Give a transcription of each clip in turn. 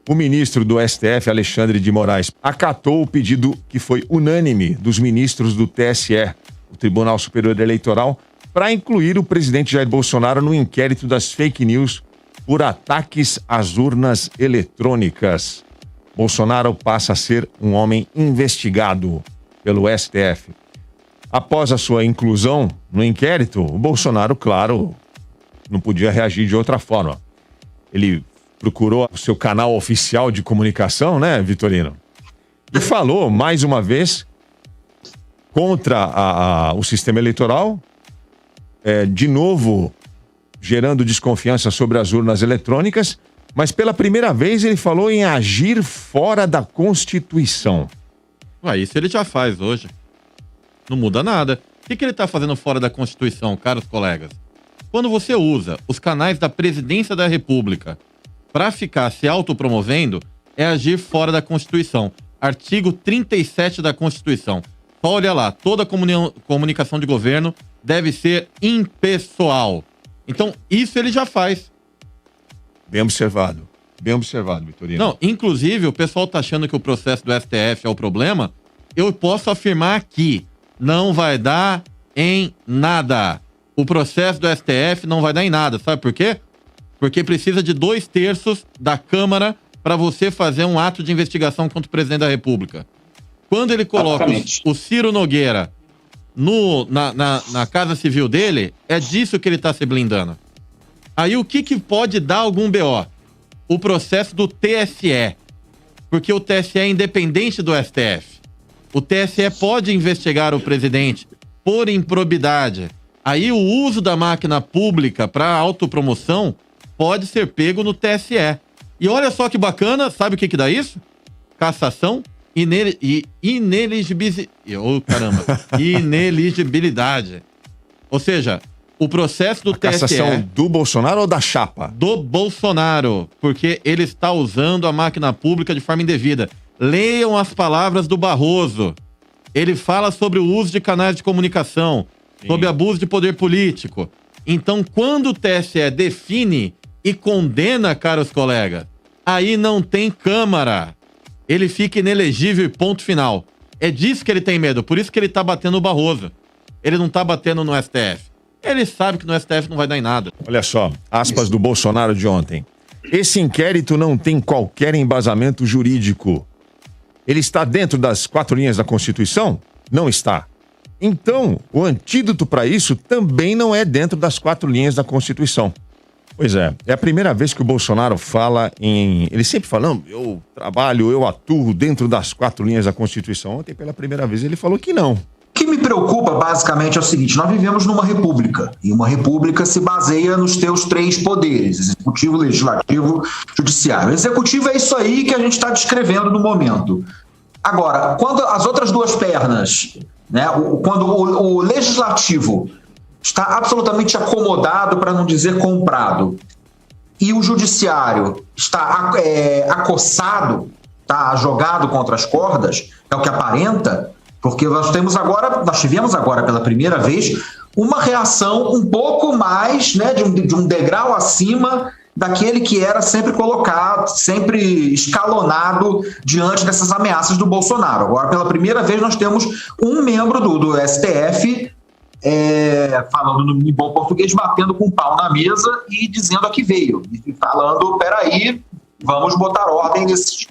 O ministro do STF, Alexandre de Moraes, acatou o pedido que foi unânime dos ministros do TSE, o Tribunal Superior Eleitoral, para incluir o presidente Jair Bolsonaro no inquérito das fake news por ataques às urnas eletrônicas. Bolsonaro passa a ser um homem investigado pelo STF. Após a sua inclusão no inquérito, o Bolsonaro, claro, não podia reagir de outra forma. Ele procurou o seu canal oficial de comunicação, né, Vitorino? E falou, mais uma vez, contra o sistema eleitoral, de novo, gerando desconfiança sobre as urnas eletrônicas, mas pela primeira vez ele falou em agir fora da Constituição. Isso ele já faz hoje. Não muda nada. O que ele está fazendo fora da Constituição, caros colegas? Quando você usa os canais da Presidência da República para ficar se autopromovendo, é agir fora da Constituição. Artigo 37 da Constituição. Só olha lá, toda comunicação de governo deve ser impessoal. Então, isso ele já faz. Bem observado, Vitorino. Não, inclusive, o pessoal tá achando que o processo do STF é o problema. Eu posso afirmar aqui, não vai dar em nada. O processo do STF não vai dar em nada. Sabe por quê? Porque precisa de 2/3 da Câmara para você fazer um ato de investigação contra o presidente da República. Quando ele coloca o Ciro Nogueira na Casa Civil dele, é disso que ele está se blindando. Aí o que pode dar algum BO? O processo do TSE. Porque o TSE é independente do STF. O TSE pode investigar o presidente por improbidade. Aí o uso da máquina pública para autopromoção pode ser pego no TSE. E olha só que bacana, sabe o que dá isso? Cassação e ineligibilidade. Ou seja, o processo do TSE... Cassação do Bolsonaro ou da chapa? Do Bolsonaro, porque ele está usando a máquina pública de forma indevida. Leiam as palavras do Barroso. Ele fala sobre o uso de canais de comunicação, sobre abuso de poder político. Então, quando o TSE define e condena, caros colegas, aí não tem Câmara. Ele fica inelegível e ponto final. É disso que ele tem medo, por isso que ele tá batendo no Barroso. Ele não tá batendo no STF. Ele sabe que no STF não vai dar em nada. Olha só, aspas do Bolsonaro de ontem. Esse inquérito não tem qualquer embasamento jurídico. Ele está dentro das 4 linhas da Constituição? Não está. Então, o antídoto para isso também não é dentro das 4 linhas da Constituição. Pois é a primeira vez que o Bolsonaro fala em... Ele sempre fala, não, eu trabalho, eu atuo dentro das 4 linhas da Constituição. Ontem, pela primeira vez, ele falou que não. O que me preocupa, basicamente, é o seguinte, nós vivemos numa república, e uma república se baseia nos teus 3 poderes, executivo, legislativo, judiciário. O executivo é isso aí que a gente está descrevendo no momento. Agora, quando as outras 2 pernas, né, quando o legislativo está absolutamente acomodado, para não dizer comprado, e o judiciário está acossado, está jogado contra as cordas, é o que aparenta, porque nós tivemos agora pela primeira vez uma reação um pouco mais, né, de um degrau acima daquele que era sempre colocado, sempre escalonado diante dessas ameaças do Bolsonaro. Agora, pela primeira vez, nós temos um membro do STF falando em bom português, batendo com o pau na mesa e dizendo a que veio. E falando, peraí, vamos botar ordem nesse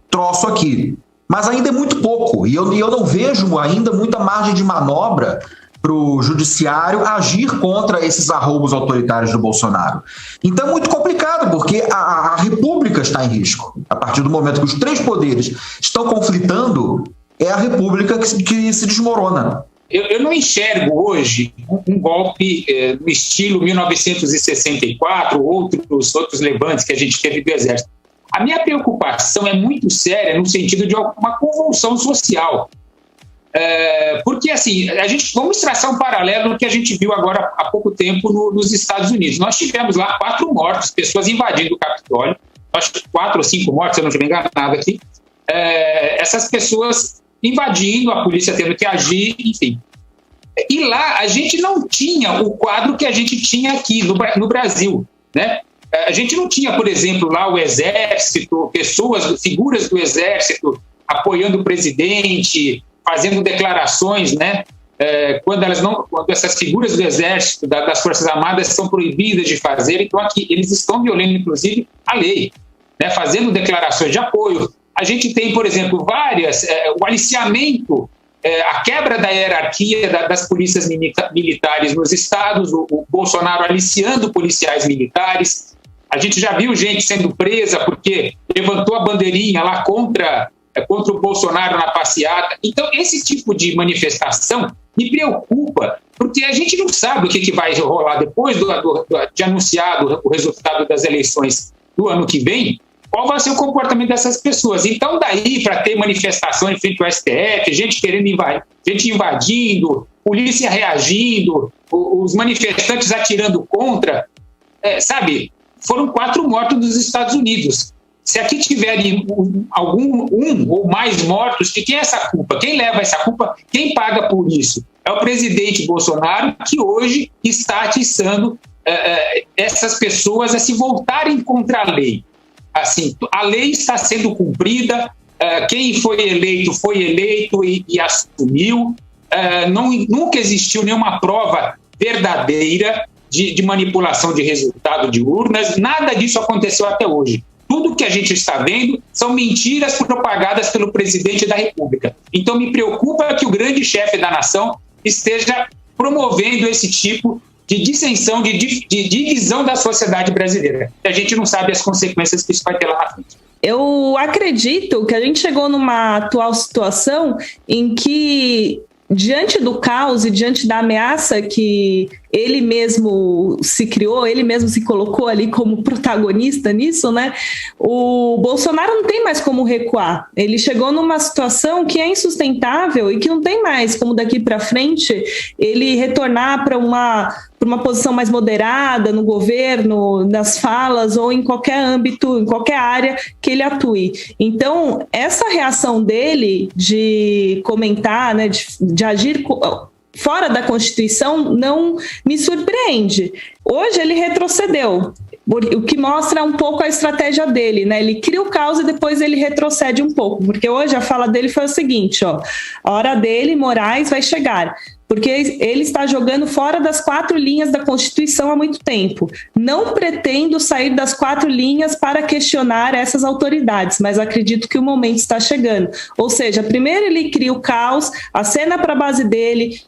troço aqui. Mas ainda é muito pouco. E eu não vejo ainda muita margem de manobra para o judiciário agir contra esses arroubos autoritários do Bolsonaro. Então é muito complicado, porque a República está em risco. A partir do momento que os 3 poderes estão conflitando, é a República que se desmorona. Eu não enxergo hoje um golpe no estilo 1964, outros levantes que a gente teve do Exército. A minha preocupação é muito séria no sentido de uma convulsão social. Porque, assim, vamos traçar um paralelo no que a gente viu agora há pouco tempo nos Estados Unidos. Nós tivemos lá 4 mortos, pessoas invadindo o Capitólio, acho que 4 ou 5 mortos, se eu não estiver enganado aqui. Essas pessoas invadindo, a polícia tendo que agir, enfim. E lá a gente não tinha o quadro que a gente tinha aqui no Brasil, né? A gente não tinha, por exemplo, lá o Exército, figuras do Exército apoiando o presidente, fazendo declarações, né? Quando essas figuras do Exército, das Forças Armadas, são proibidas de fazer, então aqui eles estão violando, inclusive, a lei, né? Fazendo declarações de apoio. A gente tem, por exemplo, o aliciamento, a quebra da hierarquia das polícias militares nos estados, o Bolsonaro aliciando policiais militares. A gente já viu gente sendo presa porque levantou a bandeirinha lá contra o Bolsonaro na passeata. Então, esse tipo de manifestação me preocupa, porque a gente não sabe o que vai rolar depois de anunciado o resultado das eleições do ano que vem, qual vai ser o comportamento dessas pessoas. Então, daí, para ter manifestação em frente ao STF, gente querendo gente invadindo, polícia reagindo, os manifestantes atirando contra, sabe, foram 4 mortos nos Estados Unidos. Se aqui tiverem um ou mais mortos, de quem é essa culpa? Quem leva essa culpa? Quem paga por isso? É o presidente Bolsonaro, que hoje está atiçando essas pessoas a se voltarem contra a lei. Assim, a lei está sendo cumprida, quem foi eleito e assumiu. Nunca existiu nenhuma prova verdadeira de manipulação de resultado de urnas, nada disso aconteceu até hoje. Tudo que a gente está vendo são mentiras propagadas pelo presidente da República. Então me preocupa que o grande chefe da nação esteja promovendo esse tipo de dissensão, de divisão da sociedade brasileira. A gente não sabe as consequências que isso vai ter lá na frente. Eu acredito que a gente chegou numa atual situação em que, diante do caos e diante da ameaça que ele mesmo se criou, ele mesmo se colocou ali como protagonista nisso, né? O Bolsonaro não tem mais como recuar. Ele chegou numa situação que é insustentável e que não tem mais como daqui para frente ele retornar para uma posição mais moderada no governo, nas falas ou em qualquer âmbito, em qualquer área que ele atue. Então, essa reação dele de comentar, né, de agir fora da Constituição não me surpreende. Hoje ele retrocedeu, o que mostra um pouco a estratégia dele, né? Ele cria o caos e depois ele retrocede um pouco, porque hoje a fala dele foi o seguinte, a hora dele, Moraes, vai chegar. Porque ele está jogando fora das 4 linhas da Constituição há muito tempo. Não pretendo sair das 4 linhas para questionar essas autoridades, mas acredito que o momento está chegando. Ou seja, primeiro ele cria o caos, acena para a base dele,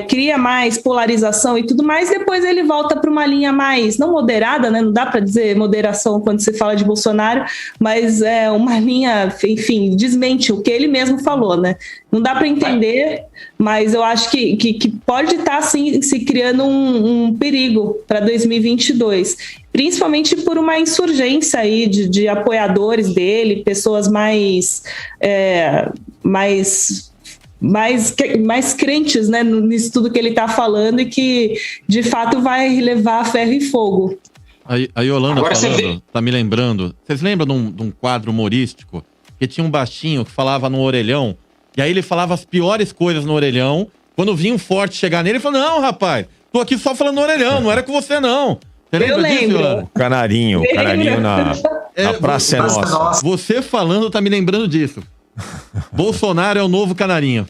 cria mais polarização e tudo mais, depois ele volta para uma linha mais, não moderada, né? Não dá para dizer moderação quando se fala de Bolsonaro, mas é uma linha, enfim, desmente o que ele mesmo falou, né? Não dá para entender, mas eu acho que pode estar, sim, se criando um perigo para 2022, principalmente por uma insurgência aí de apoiadores dele, pessoas mais crentes, né, nisso tudo que ele está falando e que, de fato, vai levar a ferro e fogo. A Yolanda falando, tá me lembrando, vocês lembram de um quadro humorístico que tinha um baixinho que falava no orelhão? E aí ele falava as piores coisas no orelhão. Quando vinha um forte chegar nele, ele falou, não, rapaz, tô aqui só falando no orelhão, não era com você, não. Você lembra disso, Yolanda? Canarinho na Praça é Nossa. Você falando tá me lembrando disso. Bolsonaro é o novo canarinho.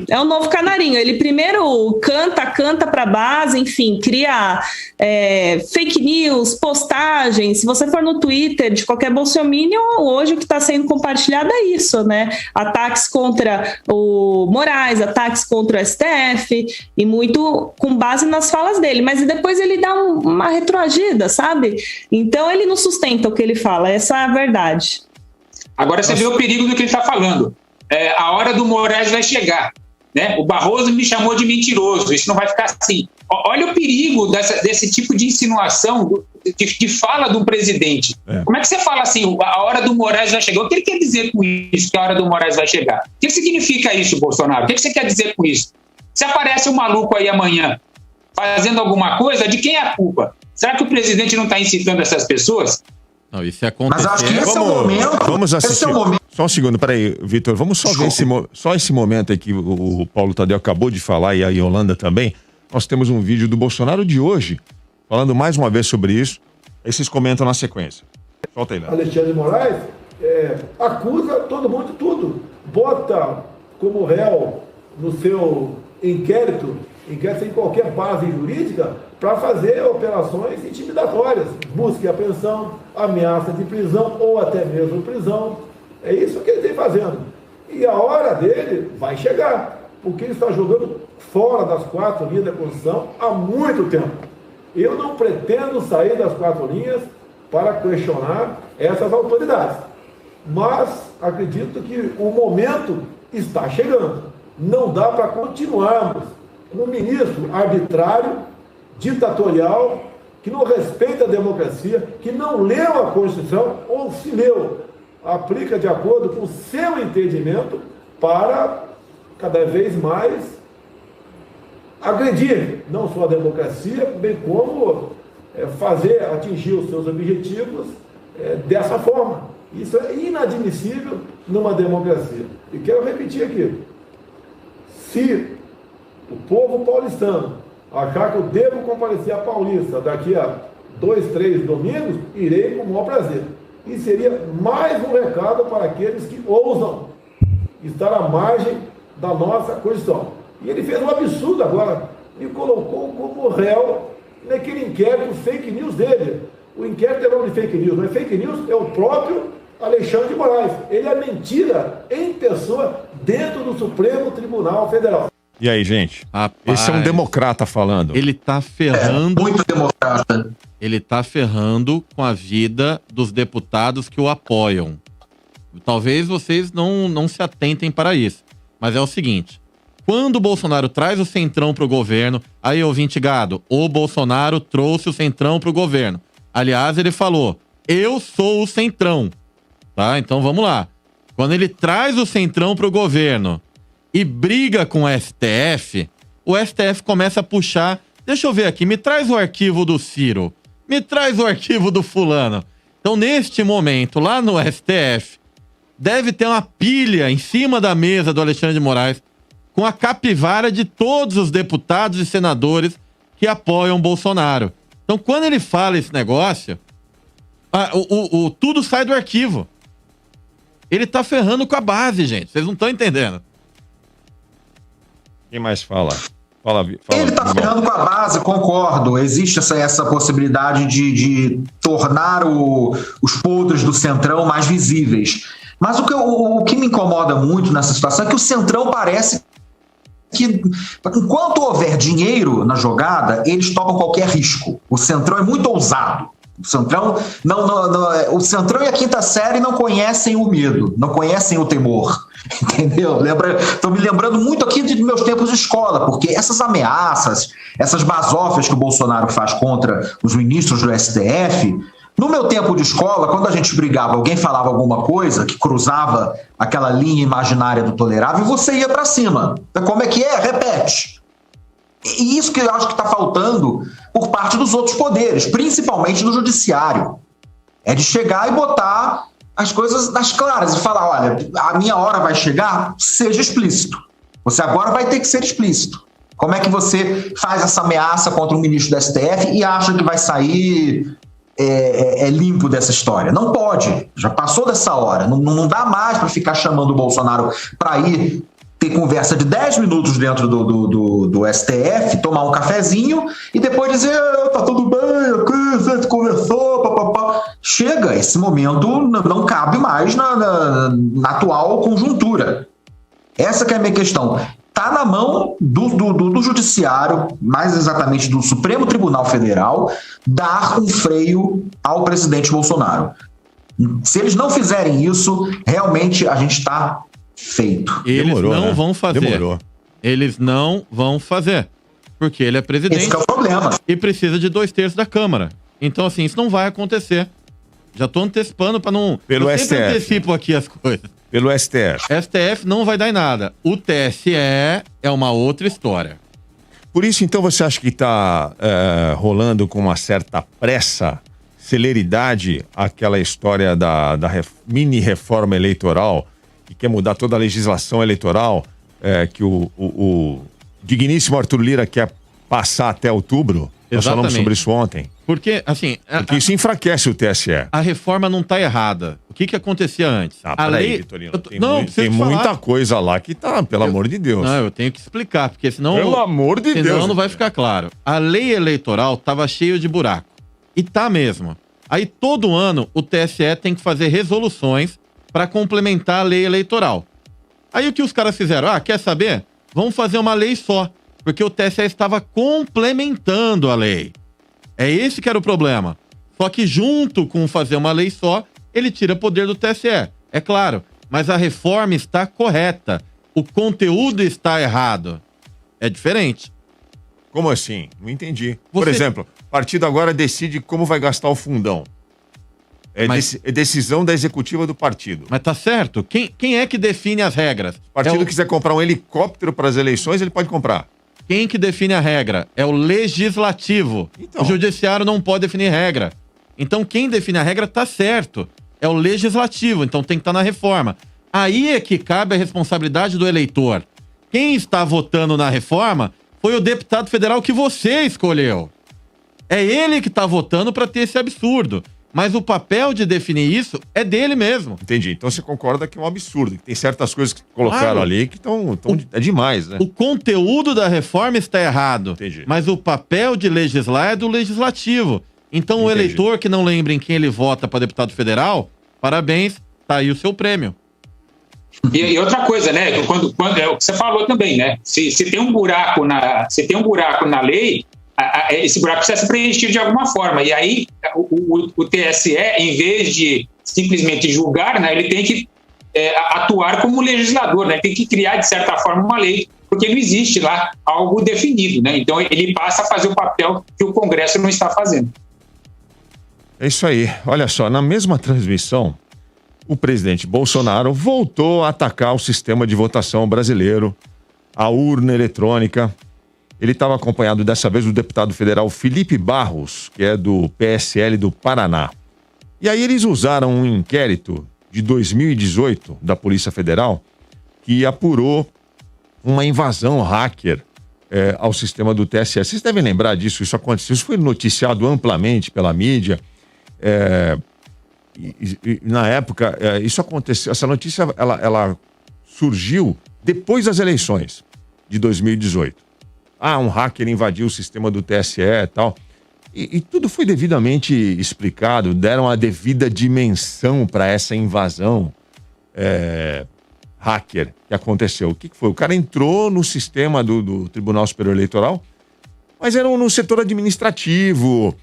É o novo canarinho. Ele primeiro canta pra base, enfim, cria fake news, postagens. Se você for no Twitter de qualquer bolsominion, hoje o que está sendo compartilhado é isso, né? Ataques contra o Moraes, ataques contra o STF, e muito com base nas falas dele. Mas depois ele dá uma retroagida, sabe? Então ele não sustenta o que ele fala, essa é a verdade. Agora você vê o perigo do que ele está falando. A hora do Moraes vai chegar, né? O Barroso me chamou de mentiroso, isso não vai ficar assim. Olha o perigo desse tipo de insinuação, de fala de um presidente. Como é que você fala assim, a hora do Moraes vai chegar? O que ele quer dizer com isso, que a hora do Moraes vai chegar? O que significa isso, Bolsonaro? O que você quer dizer com isso? Se aparece um maluco aí amanhã fazendo alguma coisa, de quem é a culpa? Será que o presidente não está incitando essas pessoas? Não, isso acontecer. Mas acho que esse é o momento. Vamos assistir. Esse é o momento. Só um segundo, peraí, Vitor. Vamos só ver esse momento aí que o Paulo Tadeu acabou de falar e a Yolanda também. Nós temos um vídeo do Bolsonaro de hoje, falando mais uma vez sobre isso. Aí vocês comentam na sequência. Solta aí, Léo. Alexandre de Moraes acusa todo mundo de tudo. Bota como réu no seu inquérito sem qualquer base jurídica, para fazer operações intimidatórias, busca e apreensão, ameaça de prisão ou até mesmo prisão. É isso que ele vem fazendo. E a hora dele vai chegar, porque ele está jogando fora das 4 linhas da Constituição há muito tempo. Eu não pretendo sair das 4 linhas para questionar essas autoridades, mas acredito que o momento está chegando. Não dá para continuarmos um ministro arbitrário, ditatorial, que não respeita a democracia, que não leu a Constituição, ou se leu, aplica de acordo com o seu entendimento para cada vez mais agredir não só a democracia, bem como atingir os seus objetivos dessa forma. Isso é inadmissível numa democracia. E quero repetir aqui, se o povo paulistano achar que eu devo comparecer à Paulista daqui a 2, 3 domingos, irei com o maior prazer. E seria mais um recado para aqueles que ousam estar à margem da nossa Constituição. E ele fez um absurdo agora, e colocou como réu naquele inquérito fake news dele. O inquérito é nome de fake news, não é fake news, é o próprio Alexandre de Moraes. Ele é mentira em pessoa dentro do Supremo Tribunal Federal. E aí, gente? Rapaz, esse é um democrata falando. Ele tá ferrando. Muito democrata. Ele tá ferrando com a vida dos deputados que o apoiam. Talvez vocês não se atentem para isso. Mas é o seguinte: quando o Bolsonaro traz o Centrão pro governo, aí, ouvinte gado, o Bolsonaro trouxe o Centrão pro governo. Aliás, ele falou, eu sou o Centrão. Tá? Então vamos lá. Quando ele traz o Centrão pro governo e briga com o STF começa a puxar. Deixa eu ver aqui, me traz o arquivo do Ciro. Me traz o arquivo do fulano. Então, neste momento, lá no STF, deve ter uma pilha em cima da mesa do Alexandre de Moraes com a capivara de todos os deputados e senadores que apoiam Bolsonaro. Então, quando ele fala esse negócio, tudo sai do arquivo. Ele tá ferrando com a base, gente. Vocês não estão entendendo. Quem mais fala? Ele está ferrando com a base, concordo. Existe essa possibilidade de tornar os podres do Centrão mais visíveis. Mas o que me incomoda muito nessa situação é que o Centrão parece que, enquanto houver dinheiro na jogada, eles topam qualquer risco. O Centrão é muito ousado. O Centrão, o Centrão e a quinta série não conhecem o medo, não conhecem o temor, entendeu? Estou me lembrando muito aqui de meus tempos de escola, porque essas ameaças, essas basófias que o Bolsonaro faz contra os ministros do STF, no meu tempo de escola, quando a gente brigava, alguém falava alguma coisa que cruzava aquela linha imaginária do tolerável, você ia para cima. Como é que é? Repete. E isso que eu acho que está faltando por parte dos outros poderes, principalmente do judiciário. É de chegar e botar as coisas nas claras e falar, olha, a minha hora vai chegar, seja explícito. Você agora vai ter que ser explícito. Como é que você faz essa ameaça contra o ministro do STF e acha que vai sair limpo dessa história? Não pode, já passou dessa hora. Não dá mais para ficar chamando o Bolsonaro para ir ter conversa de 10 minutos dentro do STF, tomar um cafezinho e depois dizer, tá tudo bem, a gente conversou, papapá. Chega, esse momento não cabe mais na atual conjuntura. Essa que é a minha questão. Está na mão do Judiciário, mais exatamente do Supremo Tribunal Federal, dar um freio ao presidente Bolsonaro. Se eles não fizerem isso, realmente a gente está feito. Eles vão fazer. Demorou. Eles não vão fazer. Porque ele é presidente. Esse que é o problema. E precisa de 2/3 da Câmara. Então, assim, isso não vai acontecer. Já tô antecipando para não... Pelo eu sempre STF. antecipo aqui as coisas. Pelo STF. STF não vai dar em nada. O TSE é uma outra história. Por isso, então, você acha que está rolando com uma certa pressa, celeridade, aquela história da mini-reforma eleitoral, que quer mudar toda a legislação eleitoral, que o digníssimo Arthur Lira quer passar até outubro? Nós falamos sobre isso ontem. Porque, assim... Porque isso enfraquece o TSE. A reforma não está errada. O que acontecia antes? A lei, Vitorino, tem muita coisa lá que tá, pelo amor de Deus. Não, eu tenho que explicar, porque senão... Pelo amor de Deus. Senão não vai ficar claro. A lei eleitoral estava cheia de buraco. E tá mesmo. Aí, todo ano, o TSE tem que fazer resoluções para complementar a lei eleitoral. Aí, o que os caras fizeram? Quer saber? Vamos fazer uma lei só. Porque o TSE estava complementando a lei. É esse que era o problema. Só que junto com fazer uma lei só, ele tira poder do TSE. É claro, mas a reforma está correta. O conteúdo está errado. É diferente. Como assim? Não entendi. Por exemplo, o partido agora decide como vai gastar o fundão. É decisão da executiva do partido. Mas tá certo. Quem é que define as regras? Se o partido quiser comprar um helicóptero para as eleições, ele pode comprar. Quem que define a regra? É o legislativo. Então. O judiciário não pode definir regra. Então, quem define a regra tá certo. É o legislativo, então tem que estar na reforma. Aí é que cabe a responsabilidade do eleitor. Quem está votando na reforma foi o deputado federal que você escolheu. É ele que está votando para ter esse absurdo. Mas o papel de definir isso é dele mesmo. Entendi. Então você concorda que é um absurdo, que tem certas coisas que colocaram ali que estão é demais, né? O conteúdo da reforma está errado. Entendi. Mas o papel de legislar é do legislativo. Então o eleitor que não lembra em quem ele vota para deputado federal, parabéns, tá aí o seu prêmio. E outra coisa, né? Quando é o que você falou também, né? Se tem um buraco na lei, esse buraco precisa ser preenchido de alguma forma. E aí o TSE, em vez de simplesmente julgar, né, ele tem que atuar como legislador, né? Tem que criar, de certa forma, uma lei, porque não existe lá algo definido, né? Então ele passa a fazer o papel que o Congresso não está fazendo. É isso aí. Olha só, na mesma transmissão, o presidente Bolsonaro voltou a atacar o sistema de votação brasileiro, a urna eletrônica. Ele estava acompanhado dessa vez do deputado federal Felipe Barros, que é do PSL do Paraná. E aí eles usaram um inquérito de 2018 da Polícia Federal que apurou uma invasão hacker ao sistema do TSE. Vocês devem lembrar disso, isso aconteceu, isso foi noticiado amplamente pela mídia. Na época, isso aconteceu, essa notícia ela surgiu depois das eleições de 2018. Um hacker invadiu o sistema do TSE e tal. E tudo foi devidamente explicado, deram a devida dimensão para essa invasão hacker que aconteceu. O que foi? O cara entrou no sistema do Tribunal Superior Eleitoral, mas era no setor administrativo.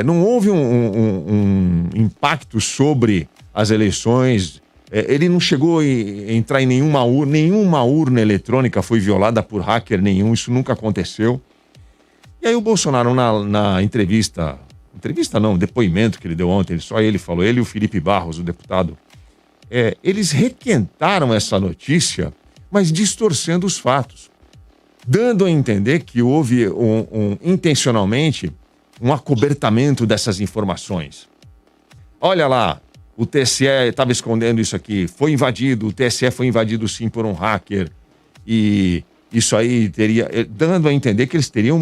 Não houve um impacto sobre as eleições. Ele não chegou a entrar em nenhuma urna eletrônica foi violada por hacker nenhum, isso nunca aconteceu. E aí o Bolsonaro na depoimento que ele deu ontem, só ele falou, ele e o Felipe Barros, o deputado, eles requentaram essa notícia, mas distorcendo os fatos, dando a entender que houve intencionalmente um acobertamento dessas informações. Olha lá, o TSE estava escondendo isso aqui, foi invadido, o TSE foi invadido sim por um hacker e isso aí teria, dando a entender que eles teriam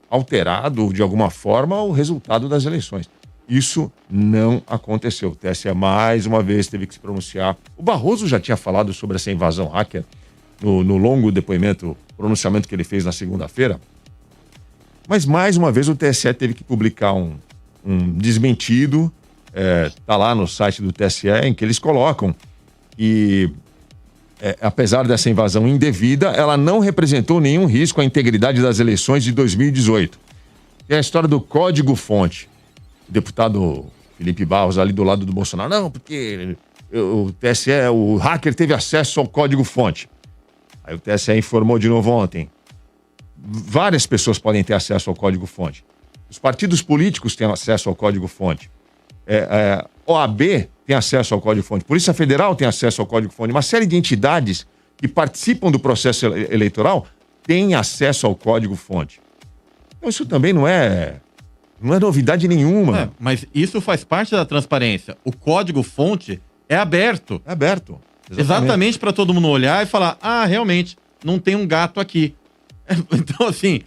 alterado de alguma forma o resultado das eleições. Isso não aconteceu. O TSE mais uma vez teve que se pronunciar. O Barroso já tinha falado sobre essa invasão hacker no longo pronunciamento que ele fez na segunda-feira. Mas, mais uma vez, o TSE teve que publicar um desmentido, tá lá no site do TSE, em que eles colocam que, apesar dessa invasão indevida, ela não representou nenhum risco à integridade das eleições de 2018. É a história do código-fonte. O deputado Felipe Barros, ali do lado do Bolsonaro, não, porque o TSE, o hacker teve acesso ao código-fonte. Aí o TSE informou de novo ontem. Várias pessoas podem ter acesso ao código-fonte. Os partidos políticos têm acesso ao código-fonte. OAB tem acesso ao código-fonte. Polícia Federal tem acesso ao código-fonte. Uma série de entidades que participam do processo eleitoral têm acesso ao código-fonte. Então isso também não é novidade nenhuma. Mas isso faz parte da transparência. O código-fonte é aberto. É aberto. Exatamente para todo mundo olhar e falar, realmente, não tem um gato aqui. Então, assim,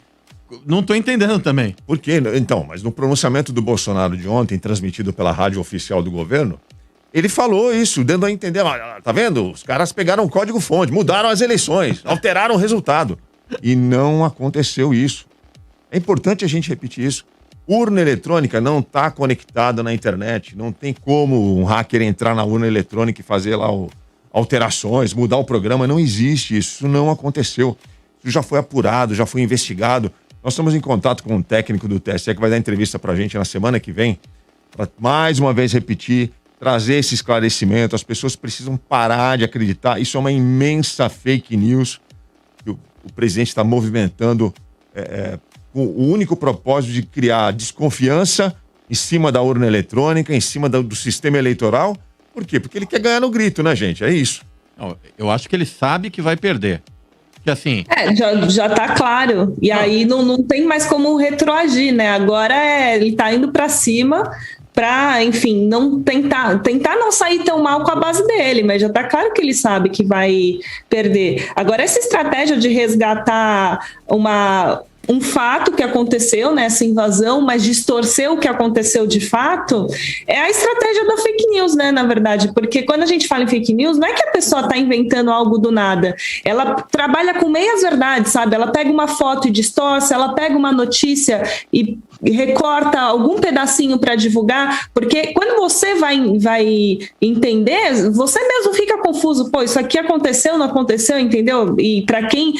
não tô entendendo também. Por quê? Então, mas no pronunciamento do Bolsonaro de ontem, transmitido pela rádio oficial do governo, ele falou isso, dando a entender, tá vendo? Os caras pegaram o código-fonte, mudaram as eleições, alteraram o resultado. E não aconteceu isso. É importante a gente repetir isso. Urna eletrônica não está conectada na internet. Não tem como um hacker entrar na urna eletrônica e fazer lá alterações, mudar o programa. Não existe isso. Isso não aconteceu. Isso já foi apurado, já foi investigado. Nós estamos em contato com um técnico do TSE que vai dar entrevista para a gente na semana que vem, para mais uma vez repetir, trazer esse esclarecimento. As pessoas precisam parar de acreditar. Isso é uma imensa fake news que o presidente está movimentando com o único propósito de criar desconfiança em cima da urna eletrônica, em cima do sistema eleitoral. Por quê? Porque ele quer ganhar no grito, né, gente? É isso. Não, eu acho que ele sabe que vai perder. Que assim... já tá claro. E aí não tem mais como retroagir, né? Agora ele tá indo para cima para, enfim, não tentar não sair tão mal com a base dele, mas já tá claro que ele sabe que vai perder. Agora, essa estratégia de resgatar um fato que aconteceu, né, essa invasão, mas distorcer o que aconteceu de fato, é a estratégia da fake news, né, na verdade, porque quando a gente fala em fake news, não é que a pessoa está inventando algo do nada, ela trabalha com meias verdades, sabe, ela pega uma foto e distorce, ela pega uma notícia e recorta algum pedacinho para divulgar, porque quando você vai entender, você mesmo fica confuso, pô, isso aqui aconteceu, não aconteceu, entendeu? E para quem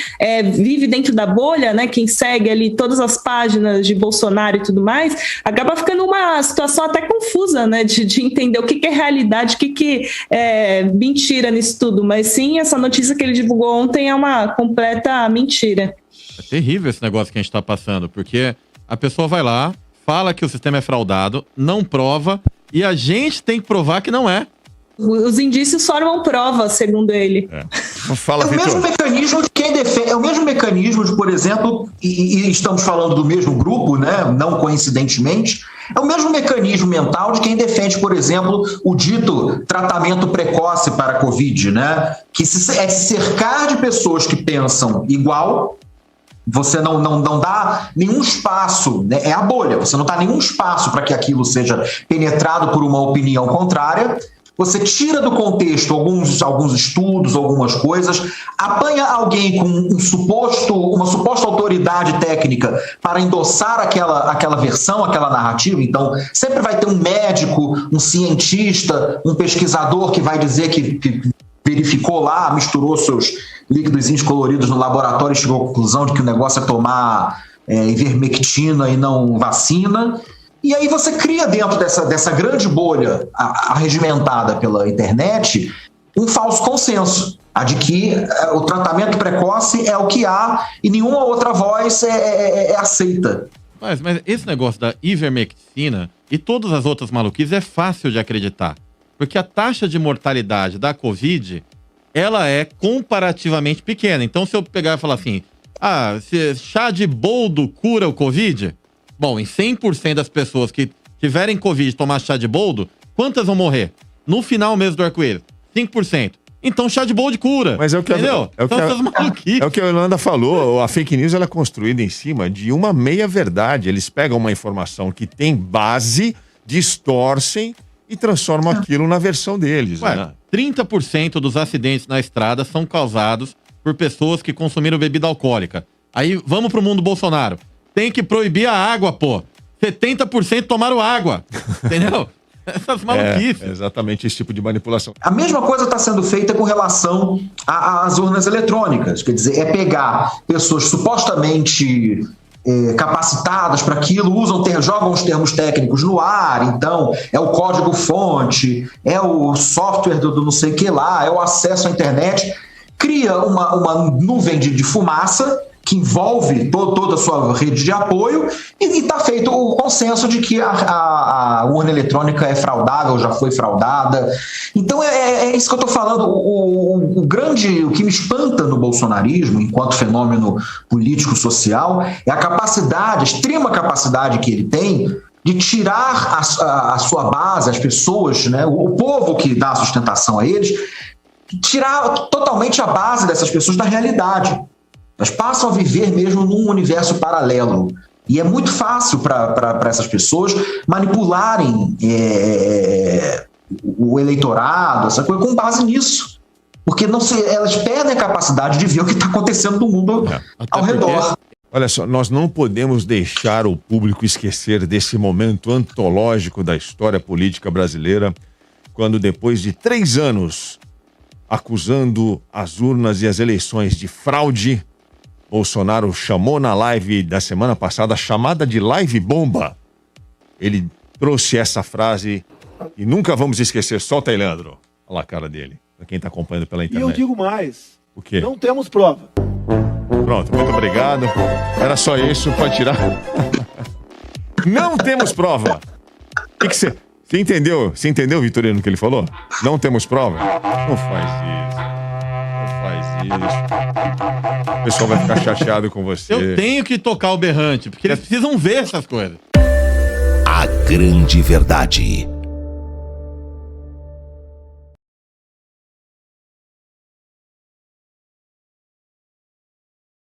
vive dentro da bolha, né, quem segue ali todas as páginas de Bolsonaro e tudo mais, acaba ficando uma situação até confusa, né, de entender o que é realidade, o que é mentira nisso tudo, mas sim, essa notícia que ele divulgou ontem é uma completa mentira. É terrível esse negócio que a gente tá passando, porque a pessoa vai lá, fala que o sistema é fraudado, não prova, e a gente tem que provar que não é. Os indícios formam prova, segundo ele. Fala, é o mesmo mecanismo de quem defende, é o mesmo mecanismo de, por exemplo, e estamos falando do mesmo grupo, né, não coincidentemente, é o mesmo mecanismo mental de quem defende, por exemplo, o dito tratamento precoce para a Covid, né, que é cercar de pessoas que pensam igual. Você não dá nenhum espaço, né? É a bolha, você não dá nenhum espaço para que aquilo seja penetrado por uma opinião contrária. Você tira do contexto alguns estudos, algumas coisas, apanha alguém com uma suposta autoridade técnica para endossar aquela versão, aquela narrativa. Então, sempre vai ter um médico, um cientista, um pesquisador que vai dizer que verificou lá, misturou seus líquidos coloridos no laboratório e chegou à conclusão de que o negócio é tomar ivermectina e não vacina. E aí você cria dentro dessa grande bolha arregimentada pela internet um falso consenso, a de que o tratamento precoce é o que há e nenhuma outra voz é aceita. Mas esse negócio da ivermectina e todas as outras maluquices é fácil de acreditar. Porque a taxa de mortalidade da Covid, ela é comparativamente pequena. Então, se eu pegar e falar assim, se chá de boldo cura o Covid, bom, em 100% das pessoas que tiverem Covid e tomar chá de boldo, quantas vão morrer? No final mesmo do arco-íris, 5%. Então, chá de boldo cura. Mas entendeu? São essas maluquices. É o que a Yolanda falou. A fake news ela é construída em cima de uma meia-verdade. Eles pegam uma informação que tem base, distorcem e transformam aquilo na versão deles. Né? 30% dos acidentes na estrada são causados por pessoas que consumiram bebida alcoólica. Aí, vamos pro mundo Bolsonaro. Tem que proibir a água, pô. 70% tomaram água. Entendeu? Essas maluquices. É exatamente esse tipo de manipulação. A mesma coisa está sendo feita com relação às urnas eletrônicas. Quer dizer, é pegar pessoas supostamente capacitadas para aquilo, jogam os termos técnicos no ar, então é o código-fonte, é o software do não sei o que lá, é o acesso à internet, cria uma nuvem de fumaça que envolve toda a sua rede de apoio e está feito o consenso de que a urna eletrônica é fraudável, já foi fraudada. Então é isso que eu estou falando. O que me espanta no bolsonarismo, enquanto fenômeno político-social, é a extrema capacidade que ele tem de tirar a sua base, as pessoas, né, o povo que dá sustentação a eles, tirar totalmente a base dessas pessoas da realidade. Elas passam a viver mesmo num universo paralelo. E é muito fácil para essas pessoas manipularem o eleitorado, essa coisa, com base nisso. Porque elas perdem a capacidade de ver o que está acontecendo no mundo ao redor. Olha só, nós não podemos deixar o público esquecer desse momento antológico da história política brasileira, quando depois de 3 anos acusando as urnas e as eleições de fraude, Bolsonaro chamou na live da semana passada, chamada de live bomba. Ele trouxe essa frase e nunca vamos esquecer. Solta aí, Leandro. Olha lá a cara dele, para quem está acompanhando pela internet. E eu digo mais. O quê? Não temos prova. Pronto, muito obrigado. Era só isso para tirar. Não temos prova. O que você entendeu? Você entendeu, Vitorino, o que ele falou? Não temos prova? Não faz isso. Não faz isso. O pessoal vai ficar chateado com você. Eu tenho que tocar o berrante, porque eles precisam ver essas coisas. A grande verdade.